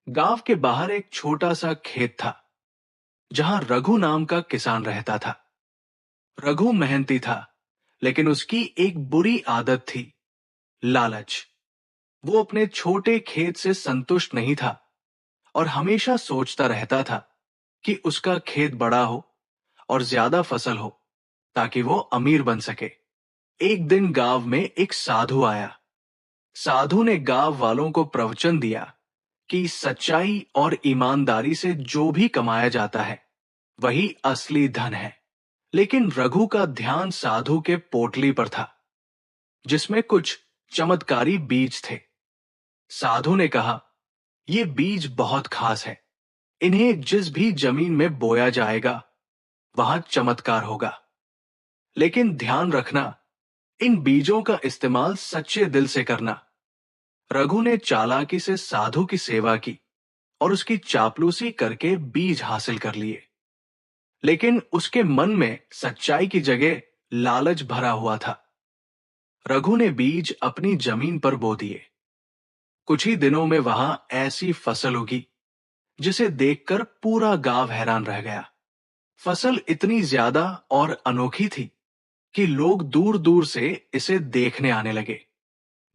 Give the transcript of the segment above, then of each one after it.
गांव के बाहर एक छोटा सा खेत था जहां रघु नाम का किसान रहता था। रघु मेहनती था, लेकिन उसकी एक बुरी आदत थी, लालच। वो अपने छोटे खेत से संतुष्ट नहीं था और हमेशा सोचता रहता था कि उसका खेत बड़ा हो और ज्यादा फसल हो ताकि वो अमीर बन सके। एक दिन गांव में एक साधु आया। साधु ने गांव वालों को प्रवचन दिया कि सच्चाई और ईमानदारी से जो भी कमाया जाता है वही असली धन है। लेकिन रघु का ध्यान साधु के पोटली पर था, जिसमें कुछ चमत्कारी बीज थे। साधु ने कहा, ये बीज बहुत खास है। इन्हें जिस भी जमीन में बोया जाएगा वहां चमत्कार होगा। लेकिन ध्यान रखना, इन बीजों का इस्तेमाल सच्चे दिल से करना। रघु ने चालाकी से साधु की सेवा की और उसकी चापलूसी करके बीज हासिल कर लिए। लेकिन उसके मन में सच्चाई की जगह लालच भरा हुआ था। रघु ने बीज अपनी जमीन पर बो दिए। कुछ ही दिनों में वहां ऐसी फसल उगी जिसे देखकर पूरा गांव हैरान रह गया। फसल इतनी ज्यादा और अनोखी थी कि लोग दूर दूर से इसे देखने आने लगे।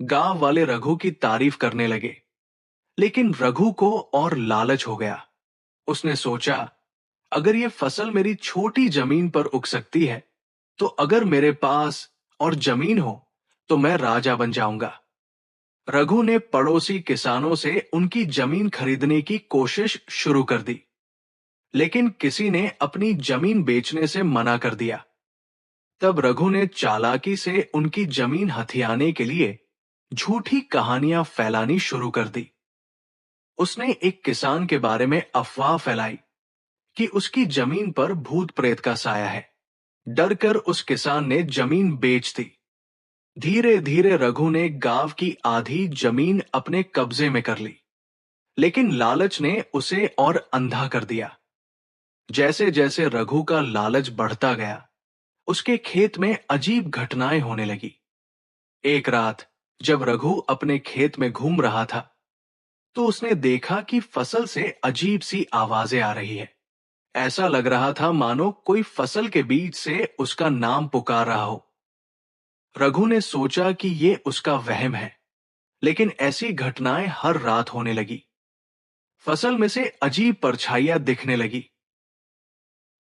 गांव वाले रघु की तारीफ करने लगे। लेकिन रघु को और लालच हो गया। उसने सोचा, अगर ये फसल मेरी छोटी जमीन पर उग सकती है, तो अगर मेरे पास और जमीन हो तो मैं राजा बन जाऊंगा। रघु ने पड़ोसी किसानों से उनकी जमीन खरीदने की कोशिश शुरू कर दी, लेकिन किसी ने अपनी जमीन बेचने से मना कर दिया। तब रघु ने चालाकी से उनकी जमीन हथियाने के लिए झूठी कहानियां फैलानी शुरू कर दी। उसने एक किसान के बारे में अफवाह फैलाई कि उसकी जमीन पर भूत प्रेत का साया है। डरकर उस किसान ने जमीन बेच दी। धीरे धीरे रघु ने गांव की आधी जमीन अपने कब्जे में कर ली, लेकिन लालच ने उसे और अंधा कर दिया। जैसे जैसे रघु का लालच बढ़ता गया, उसके खेत में अजीब घटनाएं होने लगी। एक रात जब रघु अपने खेत में घूम रहा था, तो उसने देखा कि फसल से अजीब सी आवाजें आ रही है। ऐसा लग रहा था मानो कोई फसल के बीच से उसका नाम पुकार रहा हो। रघु ने सोचा कि ये उसका वहम है, लेकिन ऐसी घटनाएं हर रात होने लगी। फसल में से अजीब परछाइयां दिखने लगी।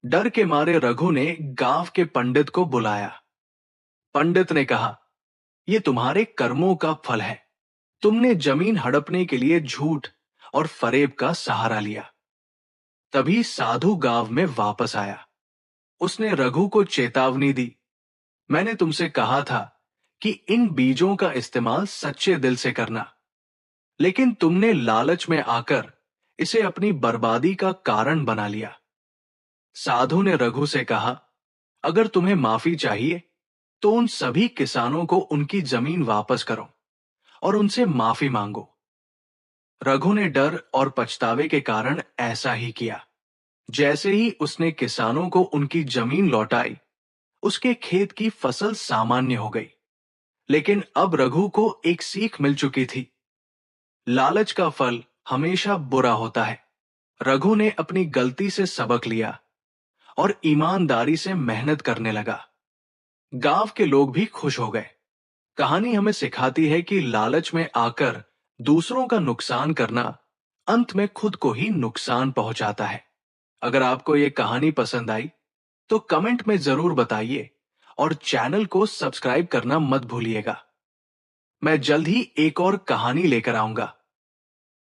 डर के मारे रघु ने गांव के पंडित को बुलाया। पंडित ने कहा, यह तुम्हारे कर्मों का फल है। तुमने जमीन हड़पने के लिए झूठ और फरेब का सहारा लिया। तभी साधु गांव में वापस आया। उसने रघु को चेतावनी दी, मैंने तुमसे कहा था कि इन बीजों का इस्तेमाल सच्चे दिल से करना, लेकिन तुमने लालच में आकर इसे अपनी बर्बादी का कारण बना लिया। साधु ने रघु से कहा, अगर तुम्हें माफी चाहिए तो उन सभी किसानों को उनकी जमीन वापस करो और उनसे माफी मांगो। रघु ने डर और पछतावे के कारण ऐसा ही किया। जैसे ही उसने किसानों को उनकी जमीन लौटाई, उसके खेत की फसल सामान्य हो गई। लेकिन अब रघु को एक सीख मिल चुकी थी, लालच का फल हमेशा बुरा होता है। रघु ने अपनी गलती से सबक लिया और ईमानदारी से मेहनत करने लगा। गांव के लोग भी खुश हो गए। कहानी हमें सिखाती है कि लालच में आकर दूसरों का नुकसान करना अंत में खुद को ही नुकसान पहुंचाता है। अगर आपको ये कहानी पसंद आई तो कमेंट में जरूर बताइए और चैनल को सब्सक्राइब करना मत भूलिएगा। मैं जल्द ही एक और कहानी लेकर आऊंगा।